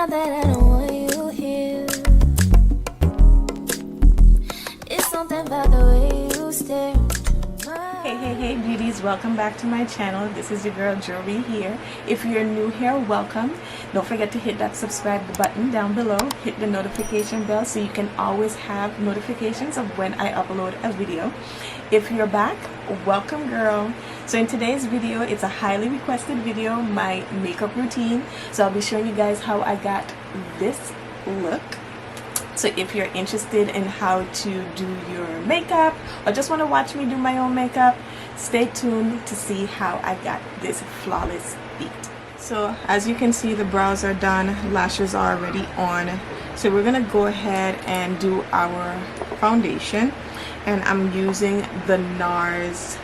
out that I don't want you here. It's something about the way you stare. Hey beauties, welcome back to my channel. This is your girl Juvia here. If you're new here, welcome. Don't forget to hit that subscribe button down below. Hit the notification bell so you can always have notifications of when I upload a video. If you're back, welcome girl. So in today's video, it's a highly requested video, my makeup routine. So I'll be showing you guys how I got this look. So if you're interested in how to do your makeup or just want to watch me do my own makeup, stay tuned to see how I got this flawless beat. So as you can see, the brows are done, lashes are already on. So we're gonna go ahead and do our foundation, and I'm using the Nars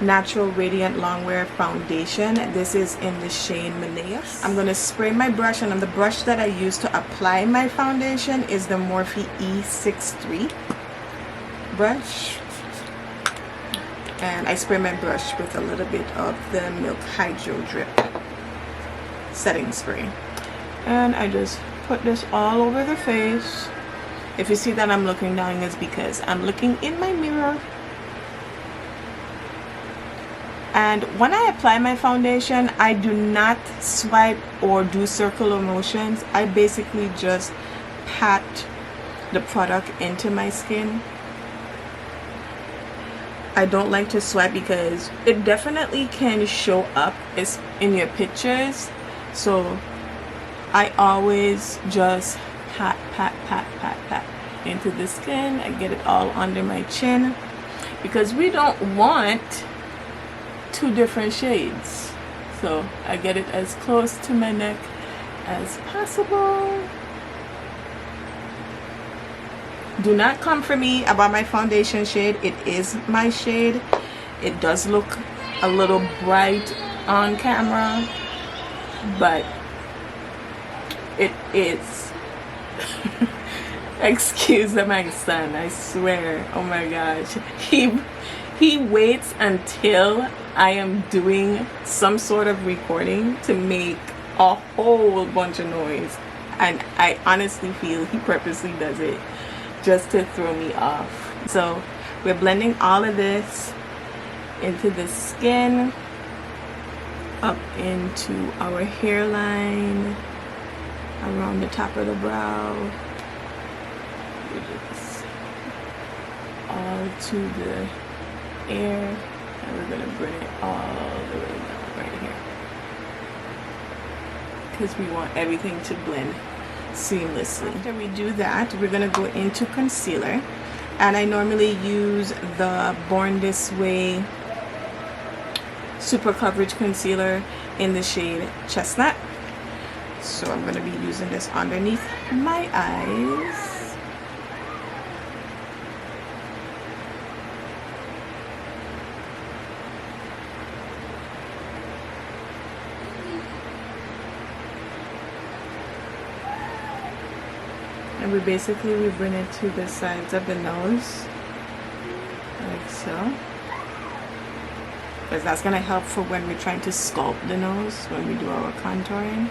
Natural Radiant Longwear Foundation. This is in the shade Manaus. I'm going to spray my brush, and the brush that I use to apply my foundation is the Morphe E63 brush. And I spray my brush with a little bit of the Milk Hydro Drip setting spray. And I just put this all over the face. If you see that I'm looking down, it's because I'm looking in my mirror. And when I apply my foundation, I do not swipe or do circular motions. I basically just pat the product into my skin. I don't like to swipe because it definitely can show up in your pictures. So I always just pat into the skin. I get it all under my chin because we don't want two different shades. So I get it as close to my neck as possible. Do not come for me about my foundation shade. It is my shade. It does look a little bright on camera, but it is. Excuse my son, I swear. Oh my gosh, he waits until I am doing some sort of recording to make a whole bunch of noise, and I honestly feel he purposely does it just to throw me off. So we're blending all of this into the skin, up into our hairline, around the top of the brow, all to the air, and we're gonna bring it all the way down right here because we want everything to blend seamlessly. After we do that, we're gonna go into concealer, and I normally use the Born This Way Super Coverage Concealer in the shade Chestnut. So I'm gonna be using this underneath my eyes. And we bring it to the sides of the nose, like so, because that's going to help for when we're trying to sculpt the nose, when we do our contouring.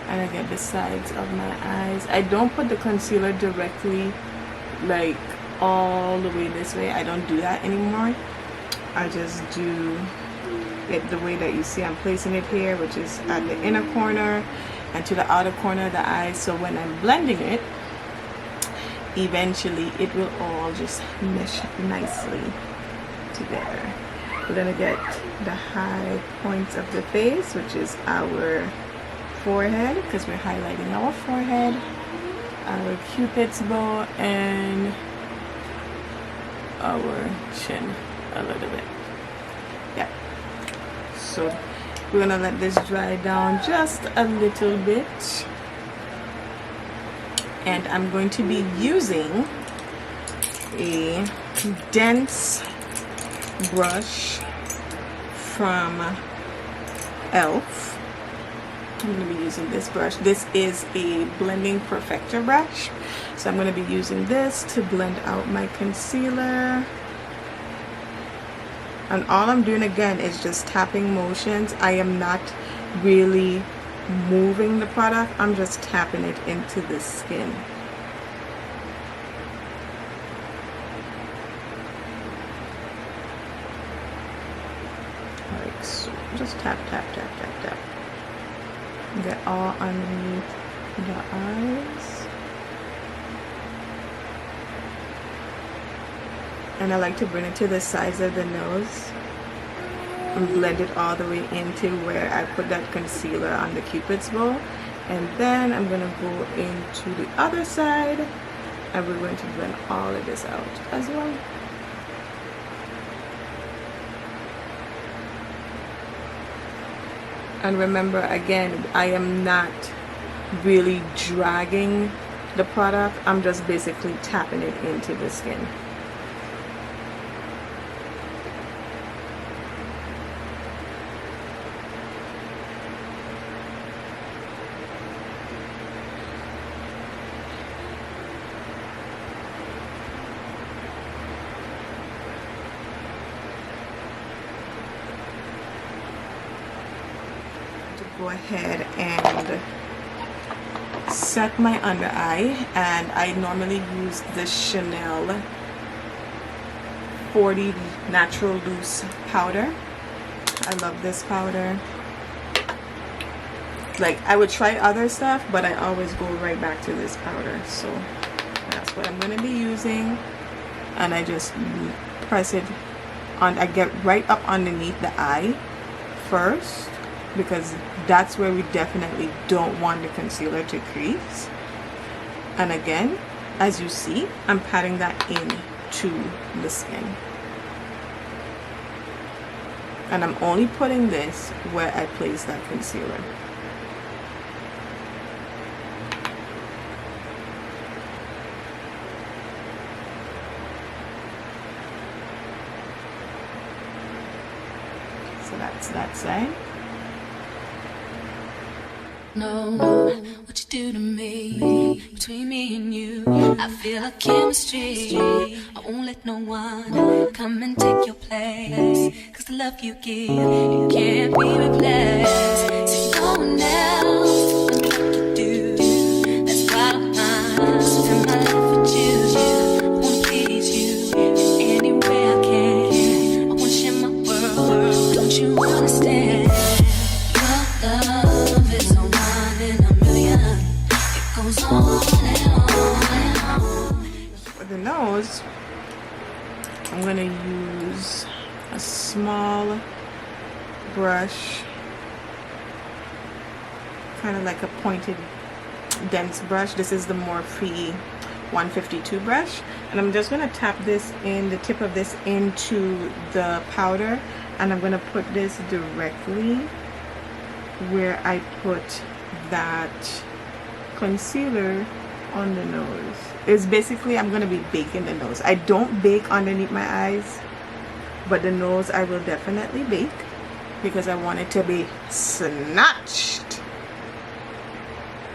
And I get the sides of my eyes. I don't put the concealer directly, like all the way this way. I don't do that anymore. I just do it the way that you see I'm placing it here, which is at the inner corner and to the outer corner of the eye. So when I'm blending it, eventually it will all just mesh nicely together. We're gonna get the high points of the face, which is our forehead, because we're highlighting our forehead, our cupid's bow, and our chin a little bit. Yeah. So we're gonna let this dry down just a little bit, and I'm going to be using a dense brush from e.l.f. I'm going to be using this brush. This is a blending perfector brush, so I'm going to be using this to blend out my concealer. And all I'm doing again is just tapping motions. I am not really moving the product, I'm just tapping it into the skin. Like so. Just tap, tap, tap, tap, tap. Get all underneath the eyes. And I like to bring it to the sides of the nose and blend it all the way into where I put that concealer on the Cupid's bow. And then I'm going to go into the other side and we're going to blend all of this out as well. And remember, again, I am not really dragging the product. I'm just basically tapping it into the skin. Go ahead and set my under eye, and I normally use the Chanel 40 Natural Loose powder. I love this powder. Like, I would try other stuff, but I always go right back to this powder. So that's what I'm going to be using, and I just press it on. I get right up underneath the eye first, because that's where we definitely don't want the concealer to crease. And again, as you see, I'm patting that in to the skin. And I'm only putting this where I place that concealer. So that's that side. Know what you do to me, between me and you. I feel a chemistry. I won't let no one come and take your place, 'cause the love you give, it can't be replaced. See no one else can do like you do. That's why I'm mine. Spend my life with you. I wanna please you in any way I can. I wanna share my world. Don't you understand? Your love is so for the nose, I'm going to use a small brush, kind of like a pointed dense brush. This is the Morphe 152 brush, and I'm just going to tap this in, the tip of this into the powder, and I'm going to put this directly where I put that concealer on the nose. It's basically, I'm going to be baking the nose. I don't bake underneath my eyes, but the nose I will definitely bake because I want it to be snatched.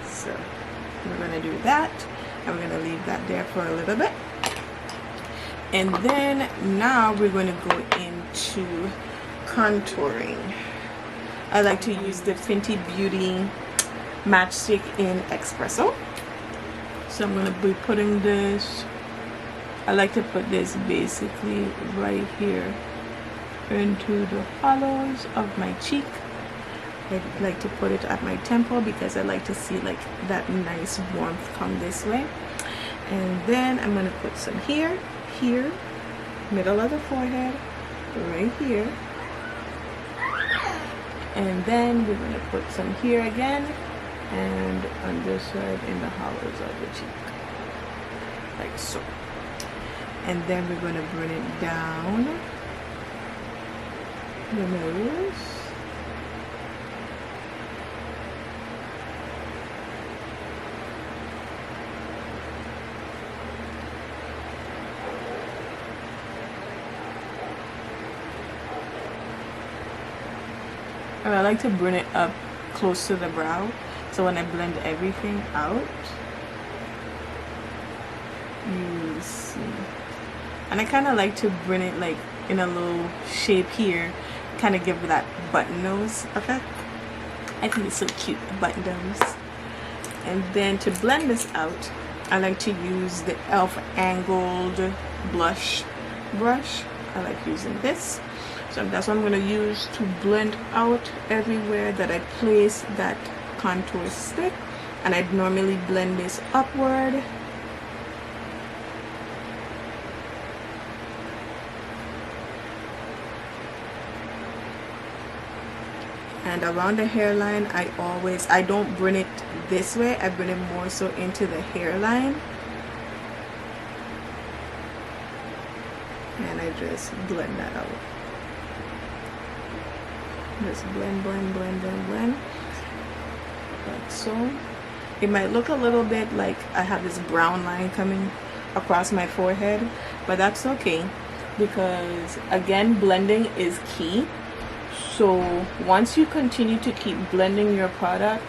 So we're going to do that, and we're going to leave that there for a little bit. And then now we're going to go into contouring. I like to use the Fenty Beauty matchstick in Espresso. So I'm going to be putting this, I like to put this basically right here into the hollows of my cheek. I like to put it at my temple because I like to see like that nice warmth come this way. And then I'm going to put some here, middle of the forehead, right here. And then we're going to put some here again, and on this side in the hollows of the cheek, like so. And then we're going to bring it down the nose. And I like to bring it up close to the brow, so when I blend everything out, you see. And I kind of like to bring it like in a little shape here, kind of give that button nose effect. I think it's so cute, the button downs. And then to blend this out, I like to use the e.l.f. angled blush brush. I like using this. So that's what I'm going to use to blend out everywhere that I place that contour stick. And I'd normally blend this upward. And around the hairline, I don't bring it this way, I bring it more so into the hairline. And I just blend that out. Just blend, blend, blend, blend, blend. Like so. It might look a little bit like I have this brown line coming across my forehead, but that's okay, because again, blending is key. So once you continue to keep blending your product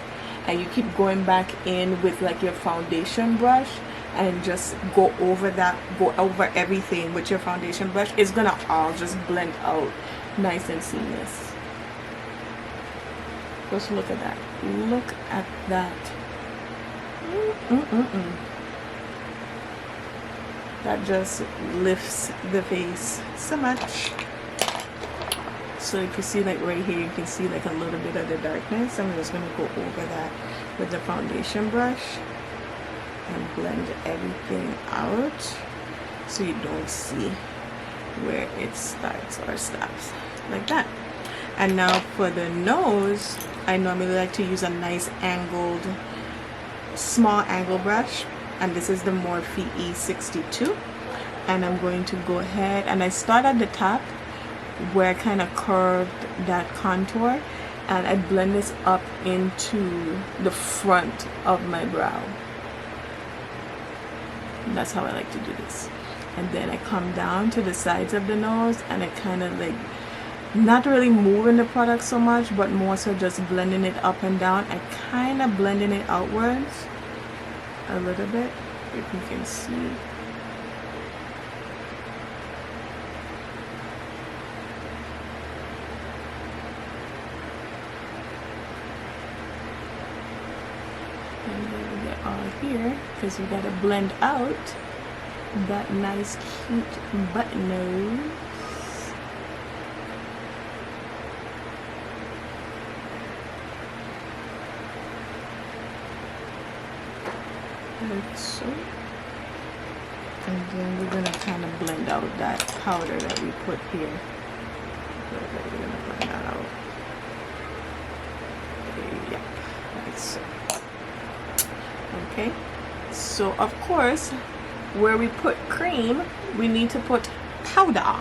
and you keep going back in with like your foundation brush and just go over everything with your foundation brush, it's gonna all just blend out nice and seamless. Just look at that. Look at that. That just lifts the face so much. So you can see like right here, you can see like a little bit of the darkness. I'm just going to go over that with the foundation brush and blend everything out so you don't see where it starts or stops, like that. And now for the nose, I normally like to use a nice angled, small angle brush, and this is the Morphe E62. And I'm going to go ahead and I start at the top where I kind of curved that contour, and I blend this up into the front of my brow. And that's how I like to do this. And then I come down to the sides of the nose and I kind of like, not really moving the product so much, but more so just blending it up and down and kind of blending it outwards a little bit, if you can see. Here, because you gotta blend out that nice cute button nose. Like so. And then we're gonna kind of blend out that powder that we put here. We're gonna blend that out. Yep, like so. Okay, so of course, where we put cream, we need to put powder.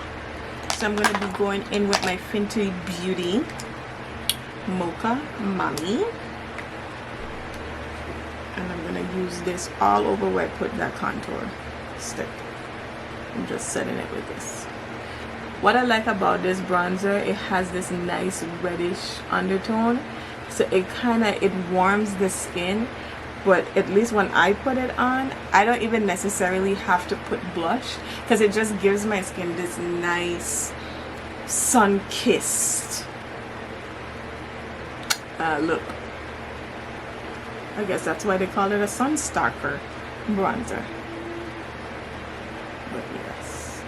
So I'm going to be going in with my Fenty Beauty Mocha Mami. And I'm going to use this all over where I put that contour stick. I'm just setting it with this. What I like about this bronzer, it has this nice reddish undertone. So it warms the skin. But at least when I put it on, I don't even necessarily have to put blush, because it just gives my skin this nice sun-kissed look. I guess that's why they call it a sun stalker bronzer. But yes.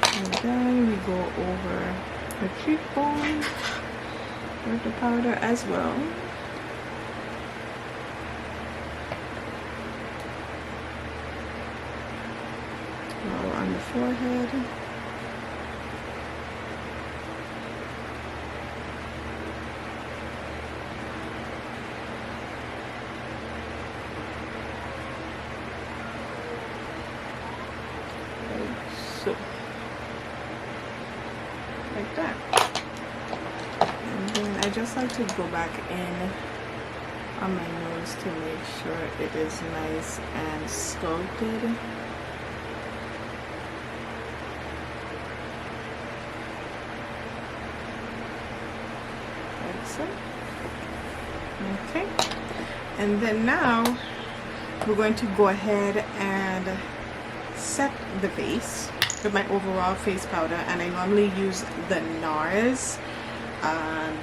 And then we go over the cheekbone with the powder as well. On the forehead. So, like that. And then I just like to go back in on my nose to make sure it is nice and sculpted. Okay, and then now we're going to go ahead and set the face with my overall face powder, and I normally use the Nars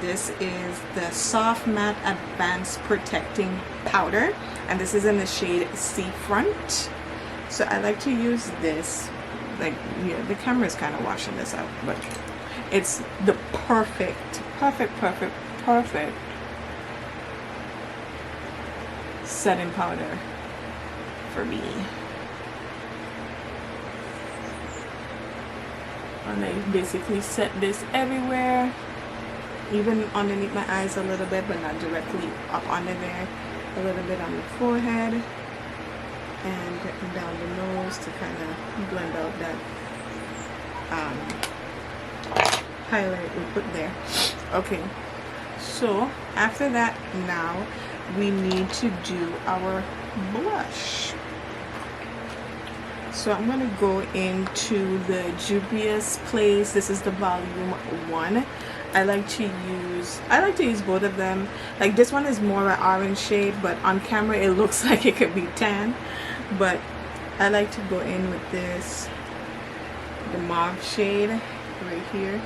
This is the Soft Matte Advanced Protecting Powder, and this is in the shade Seafront. So I like to use this, like, yeah, the camera is kind of washing this out, but it's the perfect setting powder for me. And I basically set this everywhere, even underneath my eyes a little bit, but not directly up under there. A little bit on the forehead and down the nose to kind of blend out that highlight we put there. Okay, so after that, now we need to do our blush. So I'm going to go into the Juvia's Place. This is the volume 1. I like to use both of them. Like, this one is more an orange shade, but on camera it looks like it could be tan. But I like to go in with this, the mauve shade right here.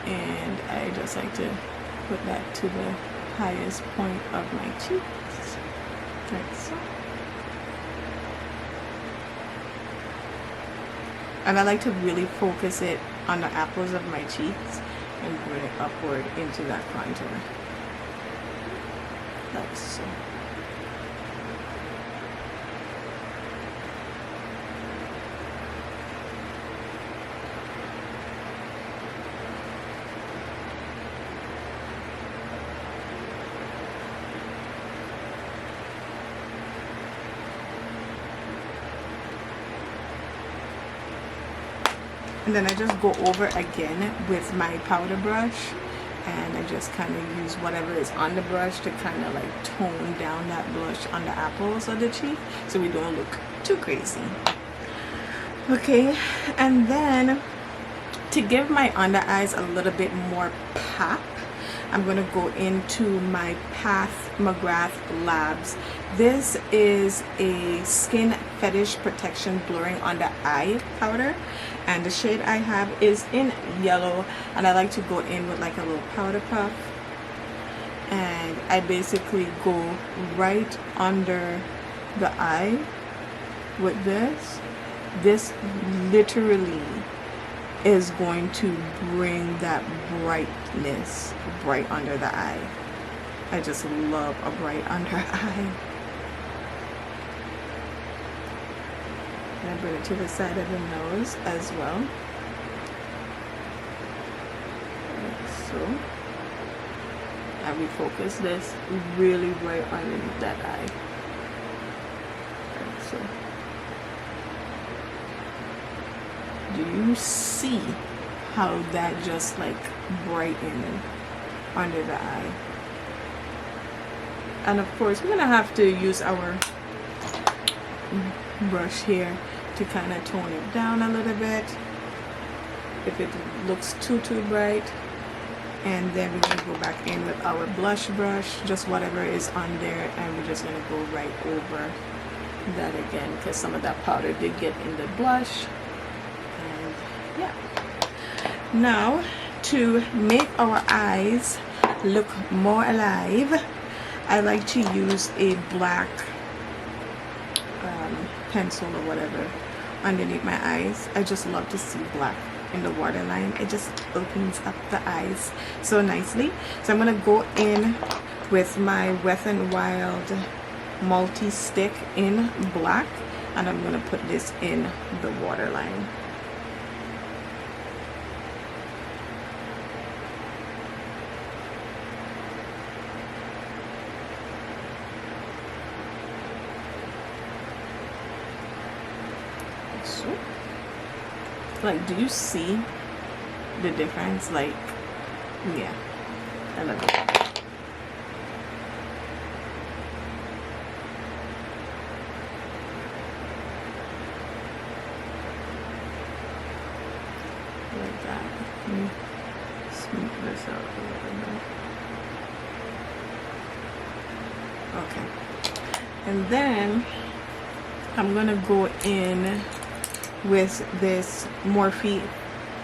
And I just like to put that to the highest point of my cheeks, like so. And I like to really focus it on the apples of my cheeks and bring it upward into that contour, like so. And then I just go over again with my powder brush, and I just kind of use whatever is on the brush to kind of like tone down that blush on the apples of the cheek so we don't look too crazy. Okay, and then to give my under eyes a little bit more pop, I'm going to go into my McGrath Labs. This is a Skin Fetish Protection Blurring Under Eye powder, and the shade I have is in yellow, and I like to go in with like a little powder puff, and I basically go right under the eye with this. This literally is going to bring that brightness right under the eye. I just love a bright under eye. And I bring it to the side of the nose as well, like so. And we focus this really right underneath that eye, like so. Do you see how that just like brightened under the eye? And of course we're gonna have to use our brush here to kind of tone it down a little bit if it looks too bright. And then we're gonna go back in with our blush brush, just whatever is on there, and we're just gonna go right over that again because some of that powder did get in the blush. Yeah. Now, to make our eyes look more alive, I like to use a black pencil or whatever underneath my eyes. I just love to see black in the waterline. It just opens up the eyes so nicely. So I'm going to go in with my Wet n Wild multi-stick in black, and I'm going to put this in the waterline. Like, do you see the difference? Like, yeah, I love it. Like that. Let me smooth this out a little bit. Okay. And then I'm gonna go in with this Morphe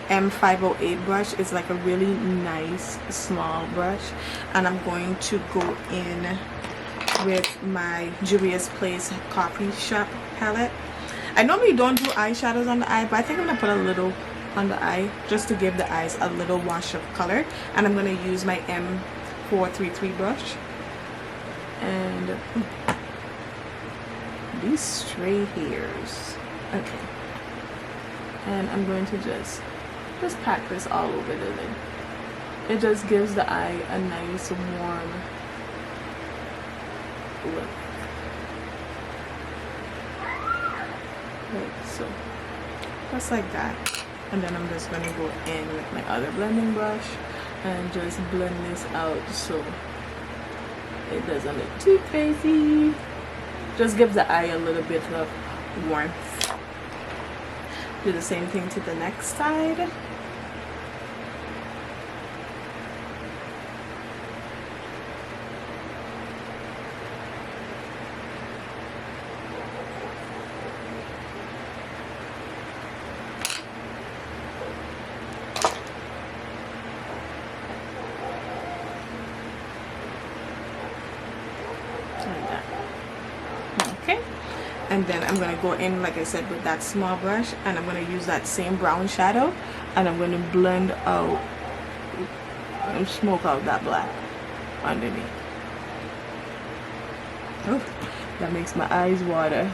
M508 brush. It's like a really nice small brush, and I'm going to go in with my Juvia's Place Coffee Shop palette. I normally don't do eyeshadows on the eye, but I think I'm gonna put a little on the eye just to give the eyes a little wash of color. And I'm gonna use my M433 brush. And these stray hairs. Okay. And I'm going to just pack this all over the lid. It just gives the eye a nice warm look. Like so. Just like that. And then I'm just gonna go in with my other blending brush and just blend this out so it doesn't look too crazy. Just gives the eye a little bit of warmth. Do the same thing to the next side. And then I'm going to go in, like I said, with that small brush, and I'm going to use that same brown shadow, and I'm going to blend out and smoke out that black underneath. Oh, that makes my eyes water.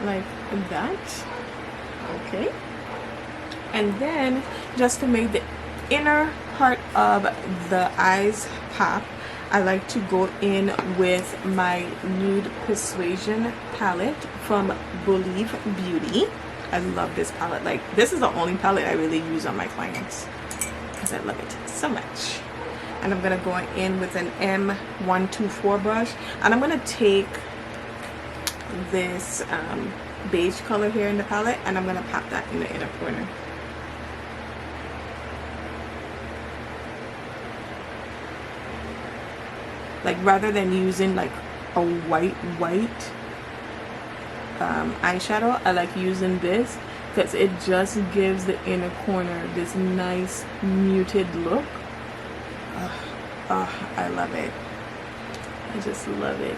Like that. Okay. And then just to make the inner part of the eyes pop, I like to go in with my Nude Persuasion palette from Believe Beauty. I love this palette. Like, this is the only palette I really use on my clients because I love it so much. And I'm gonna go in with an M124 brush, and I'm gonna take this beige color here in the palette, and I'm gonna pop that in the inner corner. Like, rather than using like a white eyeshadow, I like using this because it just gives the inner corner this nice muted look. Oh, I love it. I just love it.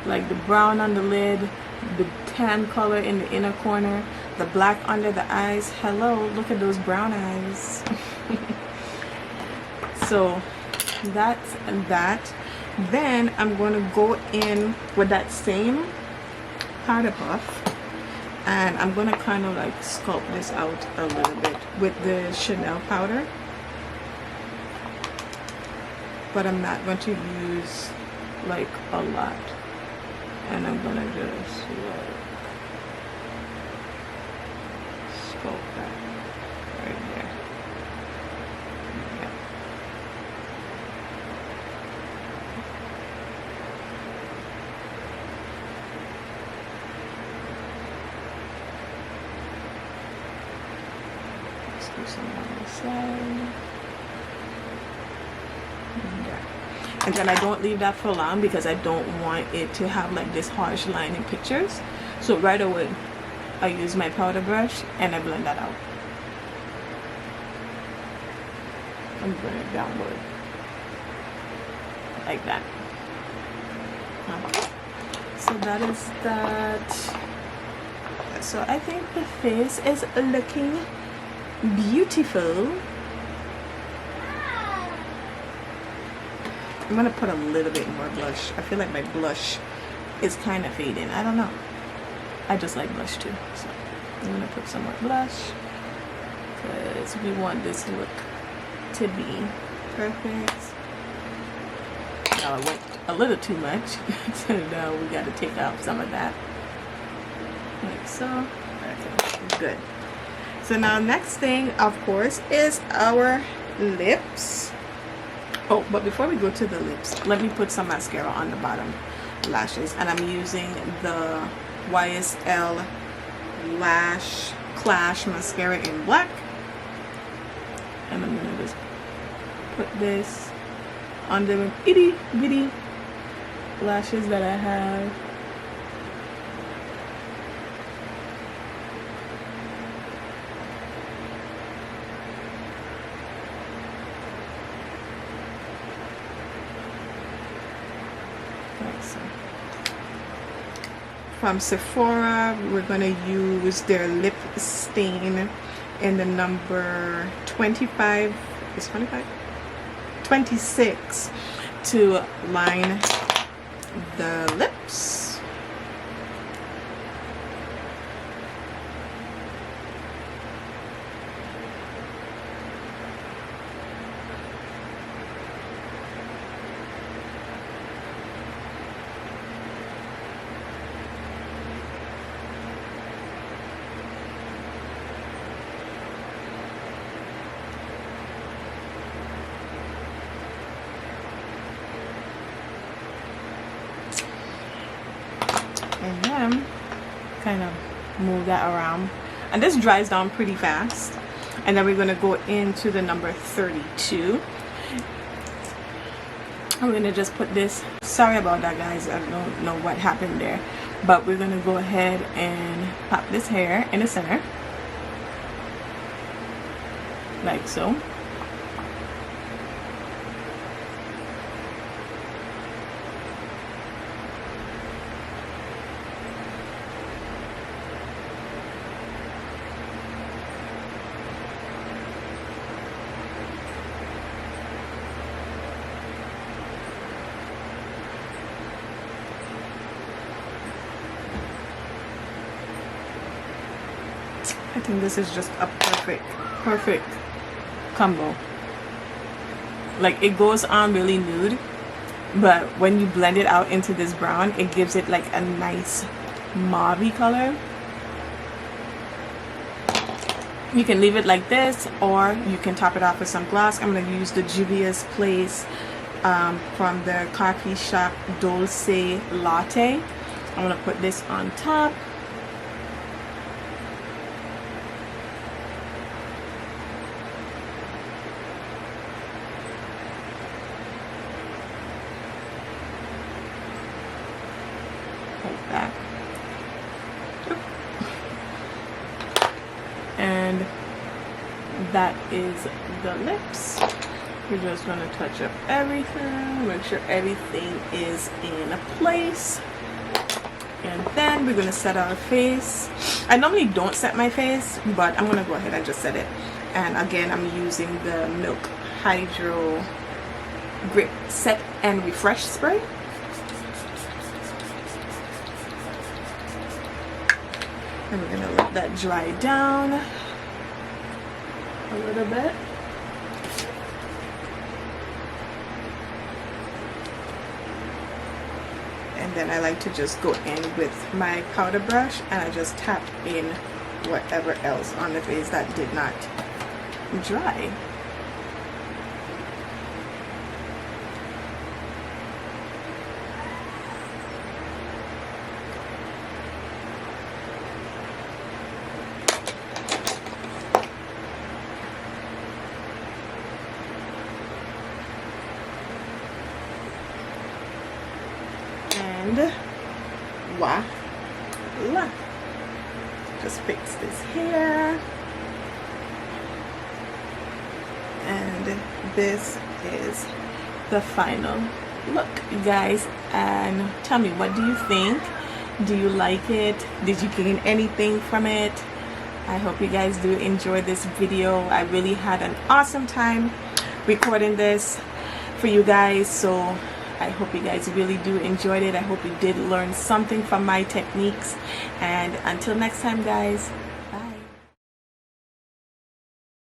Like the brown on the lid, the tan color in the inner corner, the black under the eyes. Hello, look at those brown eyes. So that's that. Then I'm going to go in with that same powder puff, and I'm going to kind of like sculpt this out a little bit with the Chanel powder, but I'm not going to use like a lot. And I'm gonna just sculpt that right there. Yeah. Let's do some on the side. Yeah. And then I don't leave that for long because I don't want it to have like this harsh line in pictures. So right away I use my powder brush and I blend that out. And bring it downward like that. Okay. So that is that. So I think the face is looking beautiful. I'm gonna put a little bit more blush. I feel like my blush is kind of fading. I don't know. I just like blush too. So I'm gonna put some more blush because we want this look to be perfect. Now I went a little too much, so now we got to take out some of that. Like so. Okay, good. So now next thing, of course, is our lips. Oh, but before we go to the lips, let me put some mascara on the bottom lashes, and I'm using the YSL Lash Clash mascara in black, and I'm gonna just put this on the itty bitty lashes that I have. From Sephora, we're going to use their lip stain in the number 25, is 25? 26 to line the lips. And then kind of move that around, and this dries down pretty fast. And then we're going to go into the number 32. I'm going to just put this, sorry about that guys, I don't know what happened there, but we're going to go ahead and pop this hair in the center like so. I think this is just a perfect combo. Like, it goes on really nude, but when you blend it out into this brown, it gives it like a nice mauve color. You can leave it like this, or you can top it off with some gloss. I'm going to use the Juvia's Place from the coffee shop Dulce Latte. I'm going to put this on top. That. And that is the lips. We're just going to touch up everything, make sure everything is in place, and then we're going to set our face. I normally don't set my face, but I'm going to go ahead and just set it. And again, I'm using the Milk Hydro Grip Set and Refresh Spray. And we're going to let that dry down a little bit. And then I like to just go in with my powder brush and I just tap in whatever else on the face that did not dry. And voila, just fix this hair, and this is the final look, you guys. And tell me, what do you think? Do you like it? Did you gain anything from it? I hope you guys do enjoy this video. I really had an awesome time recording this for you guys, so I hope you guys really do enjoyed it. I hope you did learn something from my techniques. And until next time, guys,